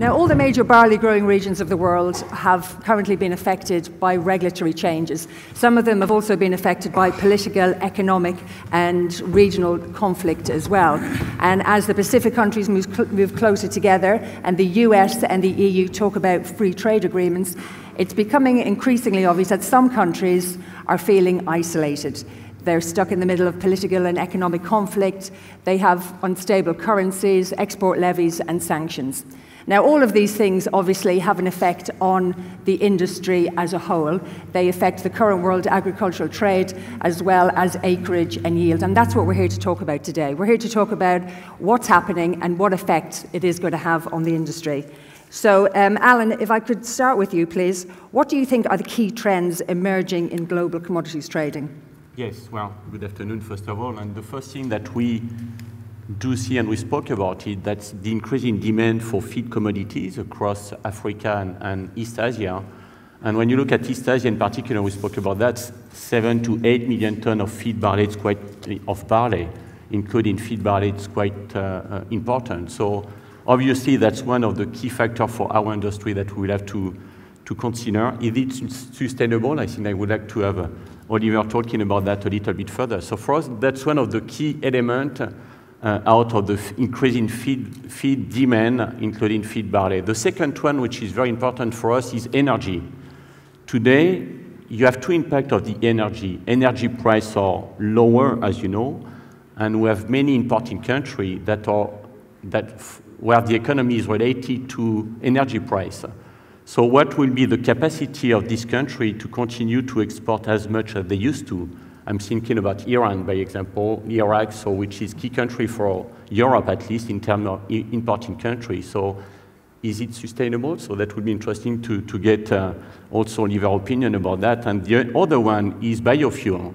Now, all the major barley growing regions of the world have currently been affected by regulatory changes. Some of them have also been affected by political, economic, and regional conflict as well. And as the Pacific countries move closer together, and the US and the EU talk about free trade agreements, it's becoming increasingly obvious that some countries are feeling isolated. They're stuck in the middle of political and economic conflict. They have unstable currencies, export levies, and sanctions. Now, all of these things obviously have an effect on the industry as a whole. They affect the current world agricultural trade as well as acreage and yield. And that's what we're here to talk about today. We're here to talk about what's happening and what effect it is going to have on the industry. So, Alain, if I could start with you, please. What do you think are the key trends emerging in global commodities trading? Yes, well, good afternoon, first of all. And the first thing that we do see, and we spoke about it, that's the increasing demand for feed commodities across Africa and East Asia. And when you look at East Asia in particular, we spoke about that, 7 to 8 million tons of feed barley, of barley, including feed barley, it's quite important. So obviously that's one of the key factors for our industry that we will have to consider. Is it sustainable? I think I would like to have Oliver talking about that a little bit further. So for us, that's one of the key elements out of the increasing feed demand, including feed barley. The second one, which is very important for us, is energy. Today, you have two impacts of the energy. Energy prices are lower, as you know, and we have many importing countries where the economy is related to energy price. So what will be the capacity of this country to continue to export as much as they used to? I'm thinking about Iran, by example, Iraq, so which is key country for Europe, at least in terms of importing countries. So is it sustainable? So that would be interesting to get also your opinion about that. And the other one is biofuel.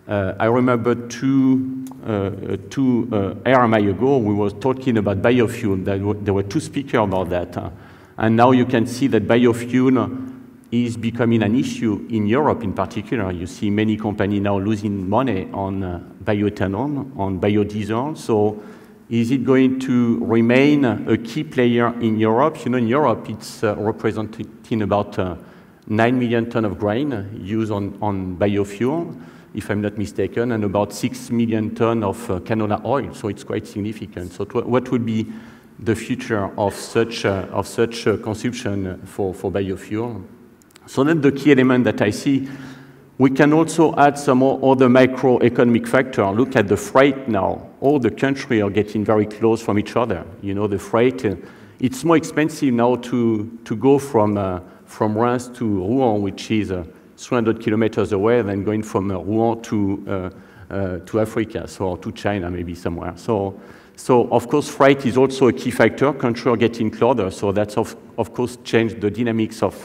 I remember two RMI ago, we were talking about biofuel. There were two speakers about that. And now you can see that biofuel is becoming an issue in Europe in particular. You see many companies now losing money on bioethanol, on biodiesel. So is it going to remain a key player in Europe? You know, in Europe, it's representing about 9 million tons of grain used on biofuel, if I'm not mistaken, and about 6 million tons of canola oil. So it's quite significant. So what would be the future of such consumption for biofuel? So then the key element that I see, we can also add some other microeconomic factor. Look at the freight now. All the countries are getting very close from each other. You know, the freight, it's more expensive now to go from Reims to Rouen, which is 300 kilometers away, than going from Rouen to Africa, so to China maybe somewhere. So of course, freight is also a key factor. Countries are getting closer, so that's of course changed the dynamics of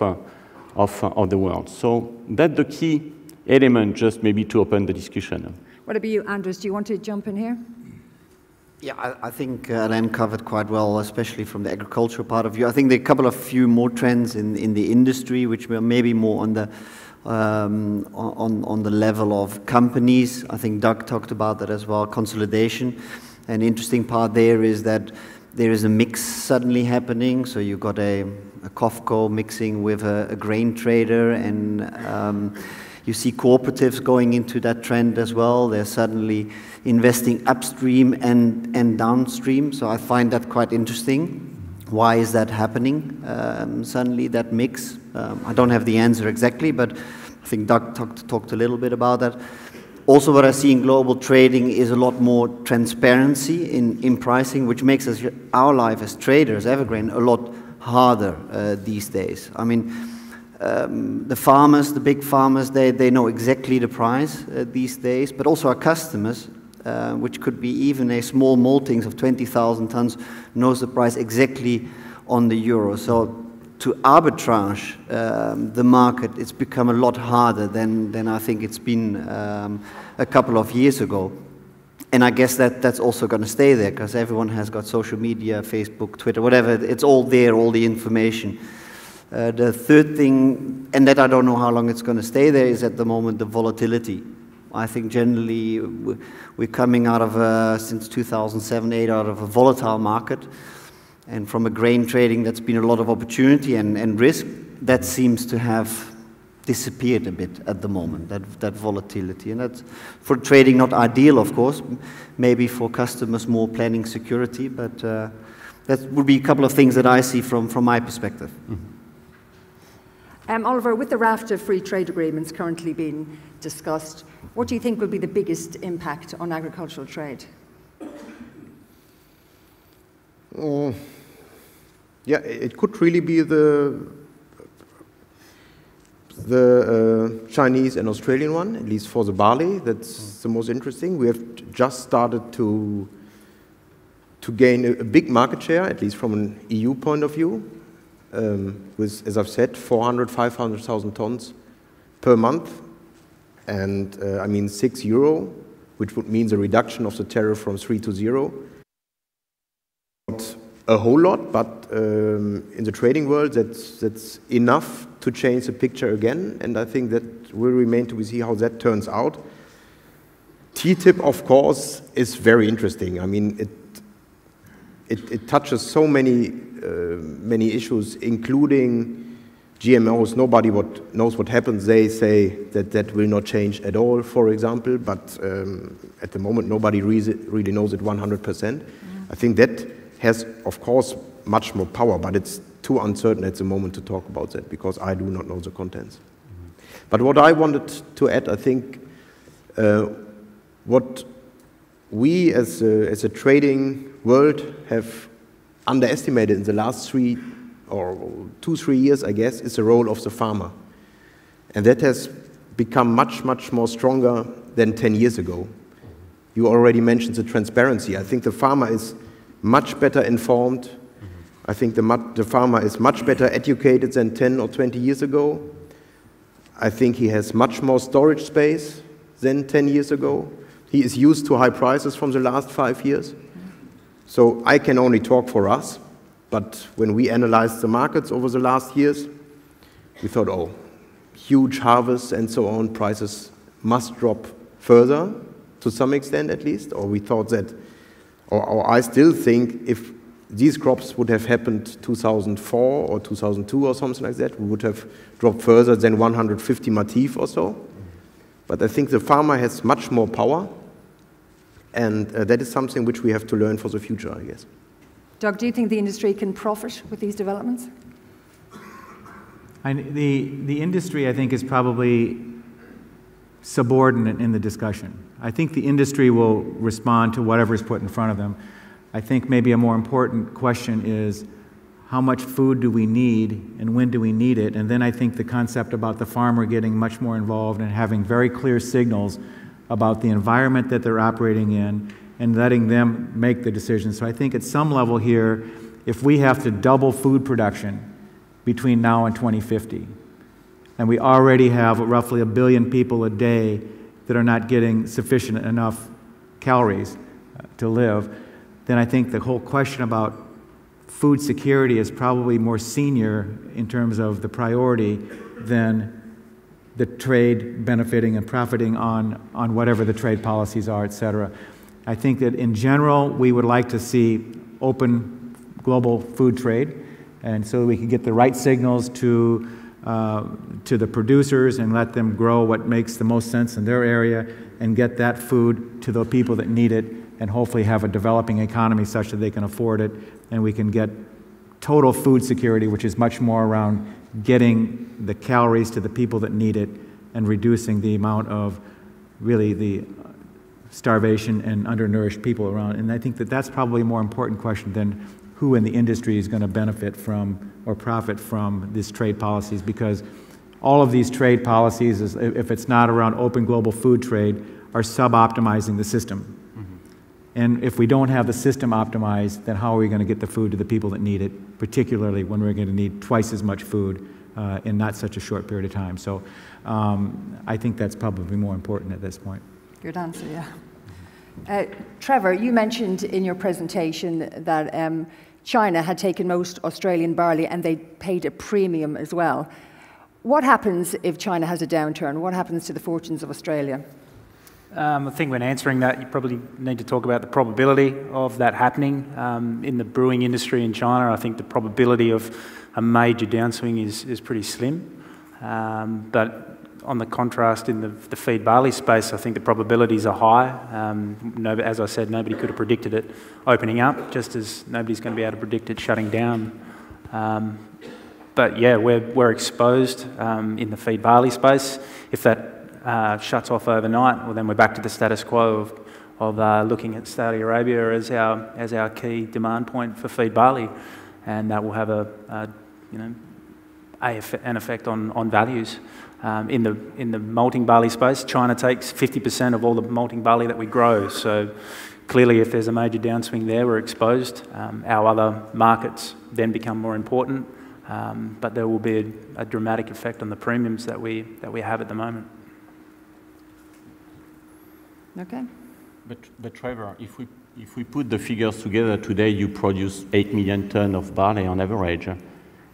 the world. So that's the key element, just maybe to open the discussion. What about you, Andries? Do you want to jump in here? Yeah, I think Alain covered quite well, especially from the agricultural part of view. I think there are a few more trends in the industry, which were maybe more on the level of companies. I think Doug talked about that as well, consolidation. An interesting part there is that there is a mix suddenly happening. So you've got a COFCO mixing with a grain trader, and you see cooperatives going into that trend as well. They're suddenly investing upstream and downstream. So I find that quite interesting. Why is that happening? Suddenly that mix. I don't have the answer exactly, but I think Doug talked a little bit about that. Also, what I see in global trading is a lot more transparency in pricing, which makes our life as traders, Evergrain, a lot harder these days. I mean, the farmers, the big farmers, they know exactly the price these days, but also our customers, which could be even a small maltings of 20,000 tons, knows the price exactly on the euro. So to arbitrage the market, it's become a lot harder than I think it's been a couple of years ago. And I guess that's also going to stay there, because everyone has got social media, Facebook, Twitter, whatever. It's all there, all the information. The third thing, and that I don't know how long it's going to stay there, is at the moment the volatility. I think generally we're coming out of, since 2007-8, out of a volatile market. And from a grain trading, that's been a lot of opportunity and risk. That seems to have disappeared a bit at the moment, that volatility. And that's, for trading, not ideal, of course. Maybe for customers, more planning security. But that would be a couple of things that I see from my perspective. Oliver, with the raft of free trade agreements currently being discussed, what do you think will be the biggest impact on agricultural trade? Yeah, it could really be the Chinese and Australian one, at least for the barley. That's the most interesting. We have just started to gain a big market share, at least from an EU point of view, with, as I've said, 400, 500,000 tons per month. And I mean €6, which would mean the reduction of the tariff from 3 to 0. Not a whole lot, but in the trading world, that's enough to change the picture again. And I think that will remain to be seen how that turns out. TTIP, of course, is very interesting. I mean, it touches so many issues, including GMOs. Nobody knows what happens. They say that will not change at all, for example, but at the moment nobody really knows it 100%. I think that has, of course, much more power, but it's too uncertain at the moment to talk about that because I do not know the contents. But what I wanted to add, I think, what we as a trading world have underestimated in the last 2-3 years, I guess, is the role of the farmer. And that has become much, much more stronger than 10 years ago. You already mentioned the transparency. I think the farmer is much better informed. I think the farmer is much better educated than 10 or 20 years ago. I think he has much more storage space than 10 years ago. He is used to high prices from the last 5 years. So I can only talk for us, but when we analyzed the markets over the last years, we thought, oh, huge harvests and so on, prices must drop further, to some extent at least, or we thought that, or I still think if these crops would have happened 2004 or 2002 or something like that, we would have dropped further than 150 matif or so. But I think the farmer has much more power, and that is something which we have to learn for the future, I guess. Doug, do you think the industry can profit with these developments? The industry, I think, is probably subordinate in the discussion. I think the industry will respond to whatever is put in front of them. I think maybe a more important question is how much food do we need and when do we need it? And then I think the concept about the farmer getting much more involved and having very clear signals about the environment that they're operating in and letting them make the decisions. So I think at some level here, if we have to double food production between now and 2050, and we already have roughly 1 billion people a day that are not getting sufficient enough calories to live, then I think the whole question about food security is probably more senior in terms of the priority than the trade benefiting and profiting on whatever the trade policies are, et cetera. I think that in general, we would like to see open global food trade, and so we can get the right signals to the producers and let them grow what makes the most sense in their area and get that food to the people that need it and hopefully have a developing economy such that they can afford it, and we can get total food security, which is much more around getting the calories to the people that need it and reducing the amount of really the starvation and undernourished people around. And I think that that's probably a more important question than who in the industry is going to benefit from or profit from these trade policies, because all of these trade policies, if it's not around open global food trade, are sub-optimizing the system. And if we don't have the system optimized, then how are we going to get the food to the people that need it, particularly when we're going to need twice as much food in not such a short period of time? So I think that's probably more important at this point. Good answer, yeah. Trevor, you mentioned in your presentation that China had taken most Australian barley and they paid a premium as well. What happens if China has a downturn? What happens to the fortunes of Australia? I think when answering that, you probably need to talk about the probability of that happening. In the brewing industry in China, I think the probability of a major downswing is pretty slim. But on the contrast in the feed barley space, I think the probabilities are high. As I said, nobody could have predicted it opening up, just as nobody's going to be able to predict it shutting down. But yeah, we're exposed in the feed barley space. If that shuts off overnight, well, then we're back to the status quo of looking at Saudi Arabia as our key demand point for feed barley, and that will have an effect on values. In the malting barley space, China takes 50% of all the malting barley that we grow. So clearly, if there's a major downswing there, we're exposed. Our other markets then become more important, but there will be a dramatic effect on the premiums that we have at the moment. Okay. But Trevor, if we put the figures together today, you produce 8 million tons of barley on average.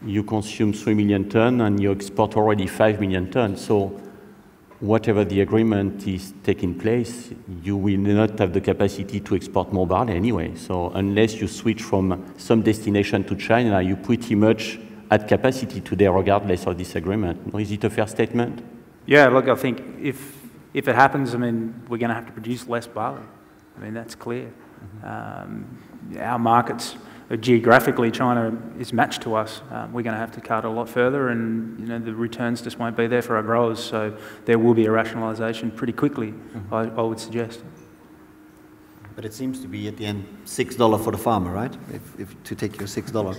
You consume 3 million tons and you export already 5 million tons. So whatever the agreement is taking place, you will not have the capacity to export more barley anyway. So unless you switch from some destination to China, you pretty much at capacity today regardless of this agreement. Is it a fair statement? Yeah, look, I think if it happens, I mean, we're going to have to produce less barley. I mean, that's clear. Our markets, geographically, China is matched to us. We're going to have to cut a lot further, and the returns just won't be there for our growers. So there will be a rationalisation pretty quickly, I would suggest. But it seems to be at the end $6 for the farmer, right? If to take your $6.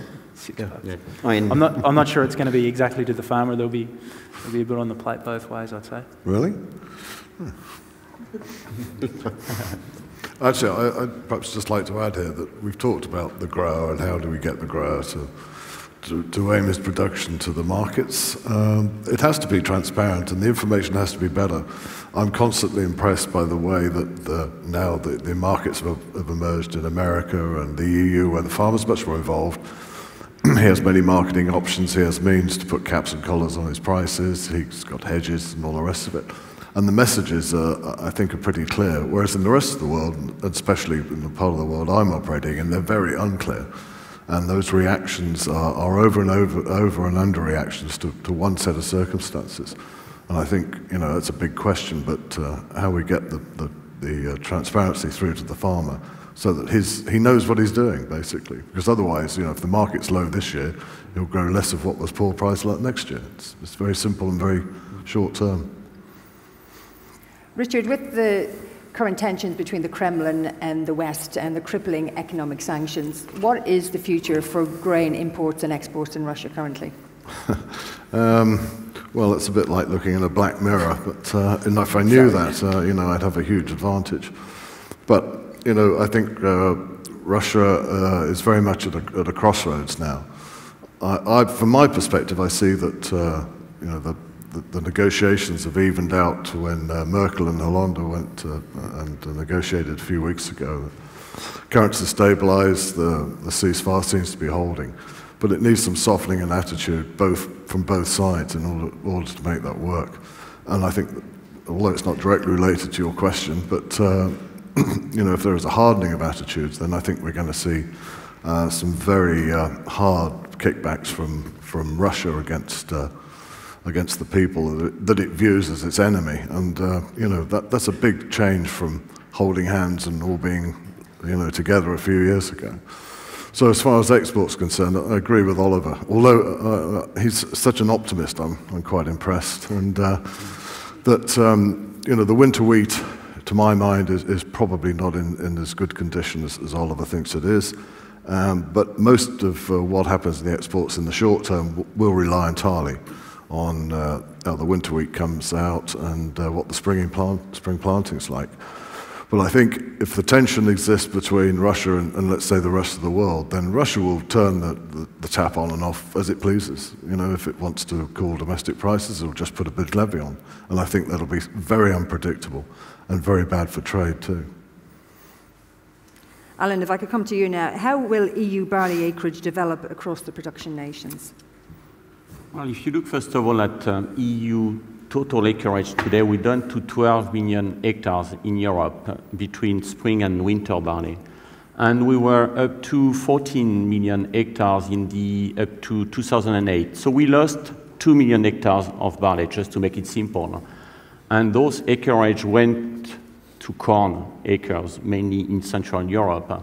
Yeah. I mean, I'm not sure it's going to be exactly to the farmer. There'll be a bit on the plate both ways, I'd say. Really? Actually, I'd perhaps just like to add here that we've talked about the grower and how do we get the grower to aim his production to the markets. It has to be transparent and the information has to be better. I'm constantly impressed by the way that now the markets have emerged in America and the EU, where the farmer's much more involved. He has many marketing options, he has means to put caps and collars on his prices, he's got hedges and all the rest of it. And the messages, I think, are pretty clear, whereas in the rest of the world, and especially in the part of the world I'm operating in, they're very unclear. And those reactions are over and under reactions to one set of circumstances. And I think, it's a big question, but how we get the transparency through to the farmer so that he knows what he's doing, basically. Because otherwise, if the market's low this year, he'll grow less of what was poor price like next year. It's very simple and very short term. Richard, with the current tensions between the Kremlin and the West and the crippling economic sanctions, what is the future for grain imports and exports in Russia currently? Well, it's a bit like looking in a black mirror, but if I knew that, I'd have a huge advantage. But, I think Russia is very much at a crossroads now. From my perspective, I see that, the negotiations have evened out when Merkel and Hollande went and negotiated a few weeks ago. Currency stabilised, the ceasefire seems to be holding, but it needs some softening in attitude from both sides in order to make that work. And I think, although it's not directly related to your question, but if there is a hardening of attitudes, then I think we're going to see some very hard kickbacks from Russia against the people that it views as its enemy. And, that's a big change from holding hands and all being, together a few years ago. So as far as export's concerned, I agree with Oliver. Although he's such an optimist, I'm quite impressed. And the winter wheat, to my mind, is probably not in as good condition as Oliver thinks it is. But most of what happens in the exports in the short term will rely entirely on how the winter wheat comes out and what the spring planting's like. But I think if the tension exists between Russia and let's say the rest of the world, then Russia will turn the tap on and off as it pleases. If it wants to cool domestic prices, it'll just put a big levy on. And I think that'll be very unpredictable and very bad for trade too. Alain, if I could come to you now, how will EU barley acreage develop across the production nations? Well, if you look first of all at EU total acreage today, we're down to 12 million hectares in Europe between spring and winter barley. And we were up to 14 million hectares up to 2008. So we lost 2 million hectares of barley, just to make it simple. And those acreage went to corn acres, mainly in Central Europe.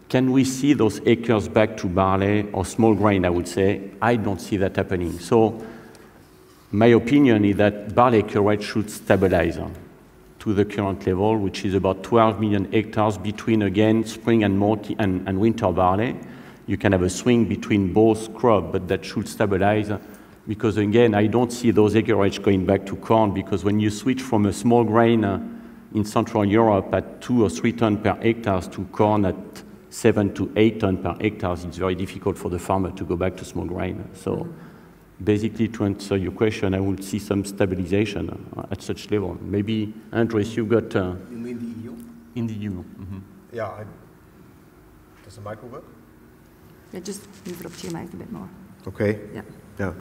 Can we see those acres back to barley or small grain, I would say? I don't see that happening. So my opinion is that barley acreage should stabilize to the current level, which is about 12 million hectares between, again, spring and winter barley. You can have a swing between both crops, but that should stabilize because, again, I don't see those acreage going back to corn because when you switch from a small grain in Central Europe at 2 or 3 tons per hectare to corn at 7 to 8 tons per hectare, it's very difficult for the farmer to go back to small grain. So basically, to answer your question, I would see some stabilization at such level. Maybe, Andries, you got... You mean the EU? In the EU. Mm-hmm. Yeah. Does the micro work? Yeah, just move it up to your mic a bit more. Okay. Yeah.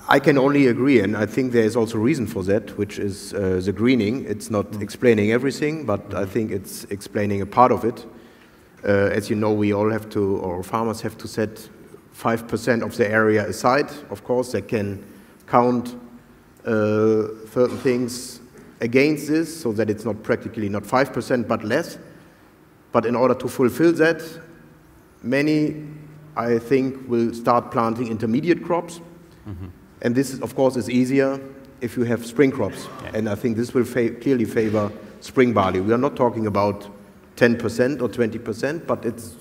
I can only agree, and I think there is also a reason for that, which is the greening. It's not explaining everything, but I think it's explaining a part of it. As you know, we all have to, or farmers have to set 5% of the area aside. Of course, they can count certain things against this, so that it's not practically not 5%, but less. But in order to fulfill that, many, I think, will start planting intermediate crops. Mm-hmm. And this, of course, is easier if you have spring crops. Yeah. And I think this will clearly favor spring barley. We are not talking about 10% or 20%, but it's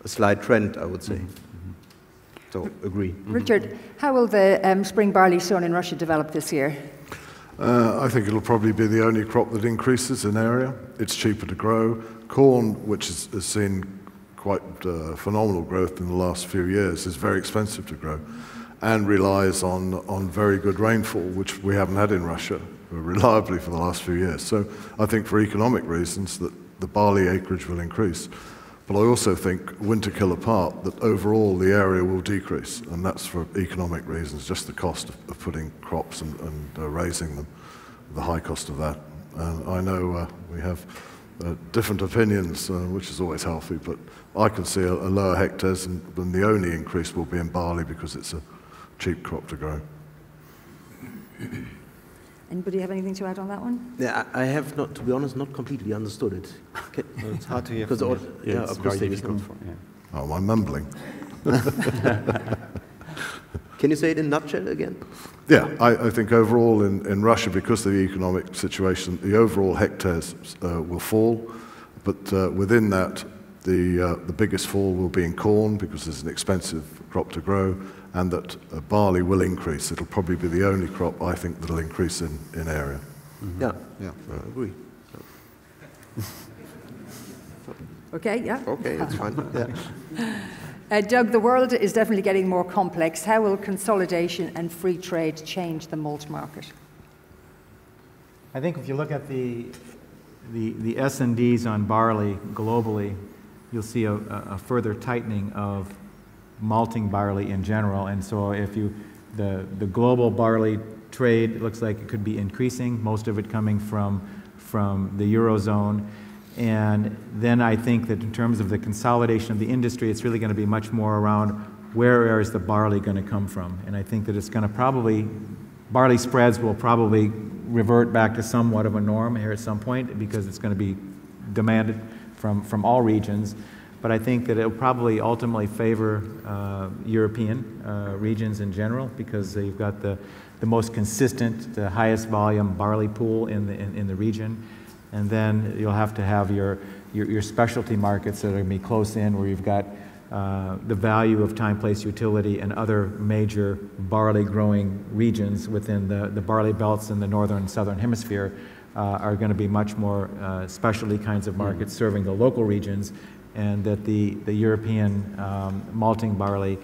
a slight trend, I would say. Mm-hmm. So, agree. Richard, how will the spring barley sown in Russia develop this year? I think it'll probably be the only crop that increases in area. It's cheaper to grow. Corn, which has seen quite phenomenal growth in the last few years, is very expensive to grow and relies on very good rainfall, which we haven't had in Russia reliably for the last few years. So I think for economic reasons that the barley acreage will increase. But I also think, winter kill apart, that overall the area will decrease, and that's for economic reasons, just the cost of putting crops and raising them, the high cost of that. And I know we have different opinions, which is always healthy, but I can see a lower hectares, and the only increase will be in barley because it's a cheap crop to grow. Anybody have anything to add on that one? Yeah, I have not, to be honest, not completely understood it. Well, it's hard to hear. Because it's very difficult. Oh, I'm mumbling. Can you say it in a nutshell again? Yeah, I think overall in Russia, because of the economic situation, the overall hectares will fall, but within that, the biggest fall will be in corn because it's an expensive crop to grow, and that barley will increase. It'll probably be the only crop, I think, that'll increase in area. Mm-hmm. Yeah, I agree. Okay, yeah. Okay, that's fine. Yeah. Doug, the world is definitely getting more complex. How will consolidation and free trade change the malt market? I think if you look at the S&Ds on barley globally, you'll see a further tightening of malting barley in general. And so if the global barley trade, it looks like it could be increasing, most of it coming from the Eurozone. And then I think that in terms of the consolidation of the industry, it's really going to be much more around where is the barley going to come from. And I think that it's going to barley spreads will probably revert back to somewhat of a norm here at some point because it's going to be demanded from all regions. But I think that it will probably ultimately favor European regions in general because you've got the most consistent, the highest volume barley pool in the region. And then you'll have to have your specialty markets that are going to be close in where you've got the value of time, place, utility, and other major barley growing regions within the barley belts in the northern and southern hemisphere are going to be much more specialty kinds of markets serving the local regions, and that the European malting barley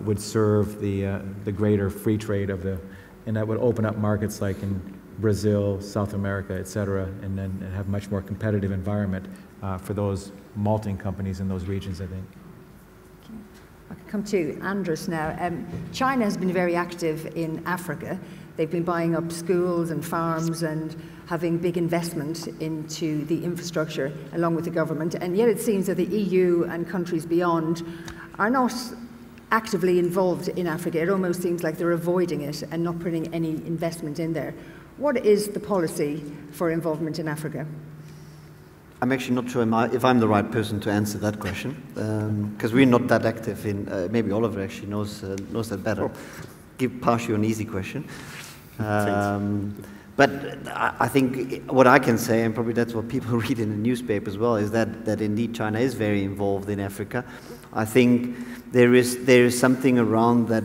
would serve the greater free trade and that would open up markets like in Brazil, South America, et cetera, and then have much more competitive environment for those malting companies in those regions, I think. I can come to Andries now. China has been very active in Africa. They've been buying up schools and farms and having big investment into the infrastructure along with the government. And yet it seems that the EU and countries beyond are not actively involved in Africa. It almost seems like they're avoiding it and not putting any investment in there. What is the policy for involvement in Africa? I'm actually not sure if I'm the right person to answer that question, because we're not that active in, maybe Oliver actually knows that better. Pass you an easy question. But I think what I can say, and probably that's what people read in the newspaper as well, is that indeed China is very involved in Africa. I think there is something around that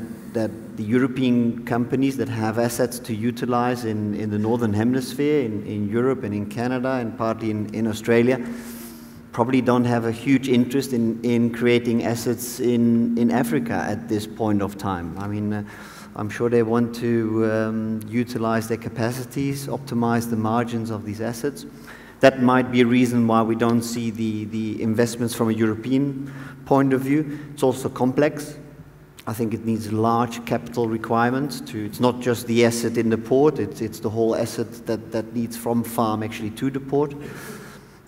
the European companies that have assets to utilize in the Northern Hemisphere, in Europe and in Canada and partly in Australia, probably don't have a huge interest in creating assets in Africa at this point of time. I mean, I'm sure they want to utilize their capacities, optimize the margins of these assets. That might be a reason why we don't see the investments from a European point of view. It's also complex. I think it needs large capital requirements. It's not just the asset in the port, it's the whole asset that needs from farm actually to the port.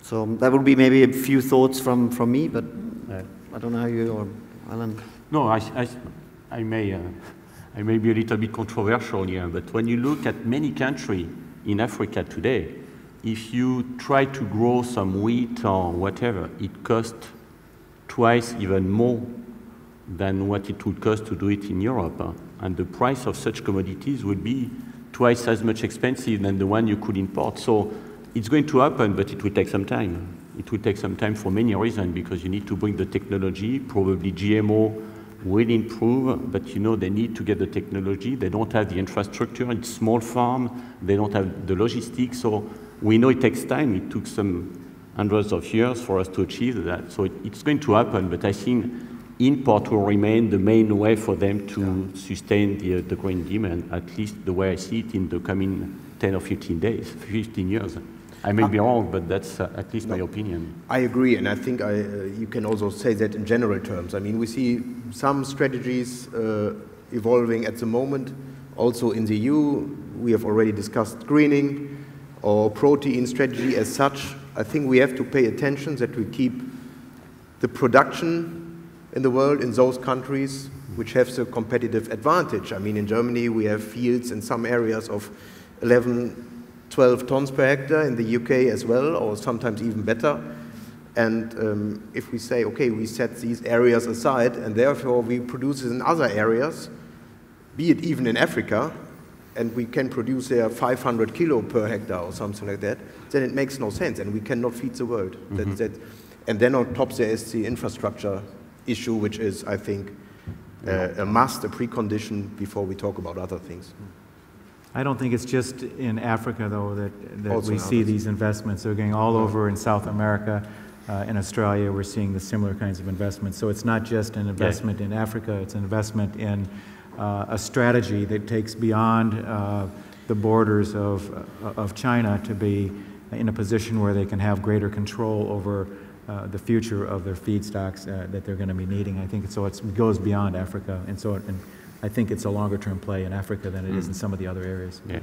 So that would be maybe a few thoughts from me, but I don't know how you or Alain. No, I may be a little bit controversial here, but when you look at many countries in Africa today, if you try to grow some wheat or whatever, it costs twice even more than what it would cost to do it in Europe. And the price of such commodities would be twice as much expensive than the one you could import. So it's going to happen, but it will take some time. It will take some time for many reasons, because you need to bring the technology, probably GMO will improve, but you know they need to get the technology. They don't have the infrastructure. It's small farm. They don't have the logistics. So we know it takes time. It took some hundreds of years for us to achieve that. So it's going to happen, but I think import will remain the main way for them to sustain the growing demand, at least the way I see it in the coming 10 or 15 days, 15 years. I may be wrong, but that's at least my opinion. I agree, and I think you can also say that in general terms. I mean, we see some strategies evolving at the moment. Also in the EU, we have already discussed greening or protein strategy as such. I think we have to pay attention that we keep the production in the world in those countries which have the competitive advantage. I mean, in Germany, we have fields in some areas of 11, 12 tons per hectare, in the UK as well, or sometimes even better. And if we say, okay, we set these areas aside, and therefore we produce it in other areas, be it even in Africa, and we can produce there 500 kilo per hectare or something like that, then it makes no sense, and we cannot feed the world. Mm-hmm. And then on top there is the infrastructure issue, which is, I think, a must, a precondition before we talk about other things. I don't think it's just in Africa, though, that we see these investments. They're going all over in South America. In Australia, we're seeing the similar kinds of investments. So it's not just an investment in Africa, it's an investment in a strategy that takes beyond the borders of China to be in a position where they can have greater control over the future of their feedstocks that they're going to be needing. I think so. It goes beyond Africa, and so I think it's a longer-term play in Africa than it is in some of the other areas. Yeah.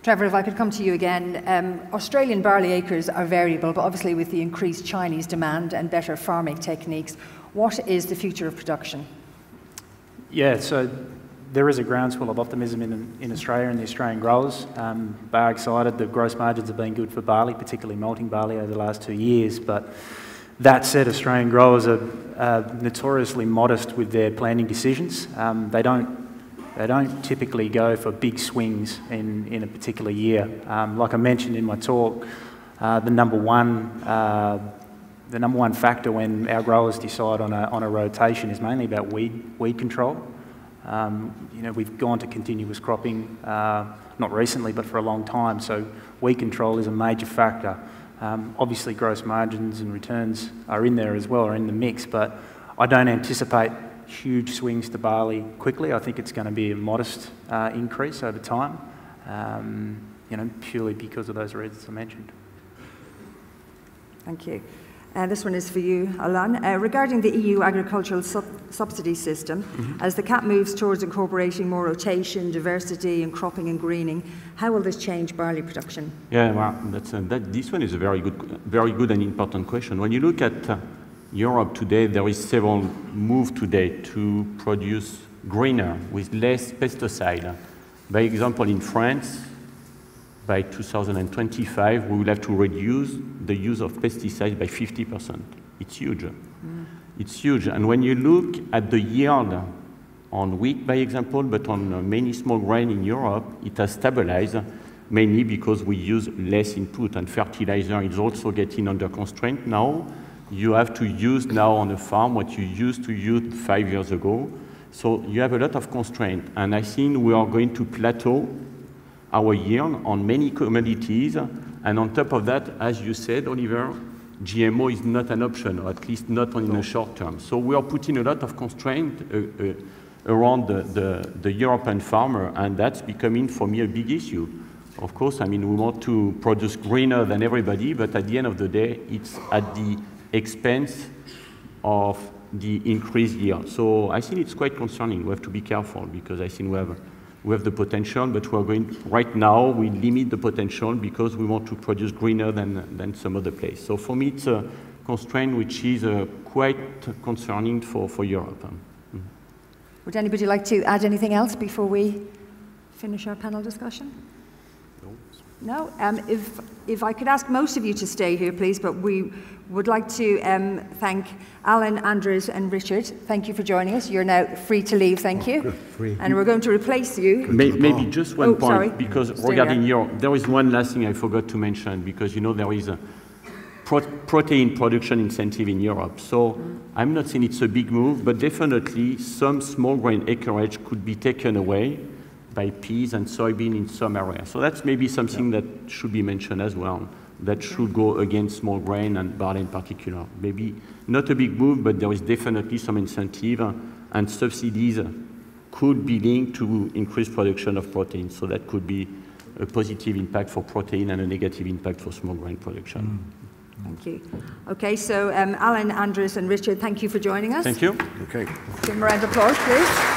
Trevor, if I could come to you again. Australian barley acres are variable, but obviously with the increased Chinese demand and better farming techniques, what is the future of production? Yeah, so there is a groundswell of optimism in Australia and the Australian growers. They are excited. The gross margins have been good for barley, particularly malting barley over the last 2 years. But that said, Australian growers are notoriously modest with their planting decisions. They don't typically go for big swings in a particular year. Like I mentioned in my talk, the number one factor when our growers decide on a rotation is mainly about weed control. We've gone to continuous cropping, not recently, but for a long time. So weed control is a major factor. Obviously, gross margins and returns are in there as well, are in the mix. But I don't anticipate huge swings to barley quickly. I think it's going to be a modest increase over time, purely because of those reasons I mentioned. Thank you. This one is for you, Alain. Regarding the EU agricultural subsidy system, as the CAP moves towards incorporating more rotation, diversity, and cropping and greening, how will this change barley production? Yeah, well, this one is a very good and important question. When you look at Europe today, there is several moves today to produce greener with less pesticide. By example, in France, by 2025, we will have to reduce the use of pesticides by 50%. It's huge. It's huge. And when you look at the yield on wheat, by example, but on many small grain in Europe, it has stabilized, mainly because we use less input, and fertilizer is also getting under constraint now. You have to use now on a farm what you used to use 5 years ago. So you have a lot of constraint. And I think we are going to plateau our yield on many commodities, and on top of that, as you said, Oliver, GMO is not an option, or at least not in the short term. So we are putting a lot of constraint around the European farmer, and that's becoming, for me, a big issue. Of course, I mean, we want to produce greener than everybody, but at the end of the day, it's at the expense of the increased yield. So I think it's quite concerning. We have to be careful, because I think we have the potential, but we are going, right now, we limit the potential because we want to produce greener than some other place. So for me, it's a constraint which is quite concerning for Europe. Would anybody like to add anything else before we finish our panel discussion? No? If I could ask most of you to stay here, please, but we would like to thank Alain, Andries, and Richard. Thank you for joining us. You're now free to leave, thank you. Free. And we're going to replace you. Maybe just one point, sorry. because regarding Europe, there is one last thing I forgot to mention, because you know there is a protein production incentive in Europe. So I'm not saying it's a big move, but definitely some small grain acreage could be taken away by peas and soybean in some areas. So that's maybe something that should be mentioned as well. That should go against small grain and barley in particular. Maybe not a big move, but there is definitely some incentive, and subsidies could be linked to increased production of protein. So that could be a positive impact for protein and a negative impact for small grain production. Thank you. Okay, so Alain, Andries, and Richard, thank you for joining us. Thank you. Okay. Give them a round of applause, please.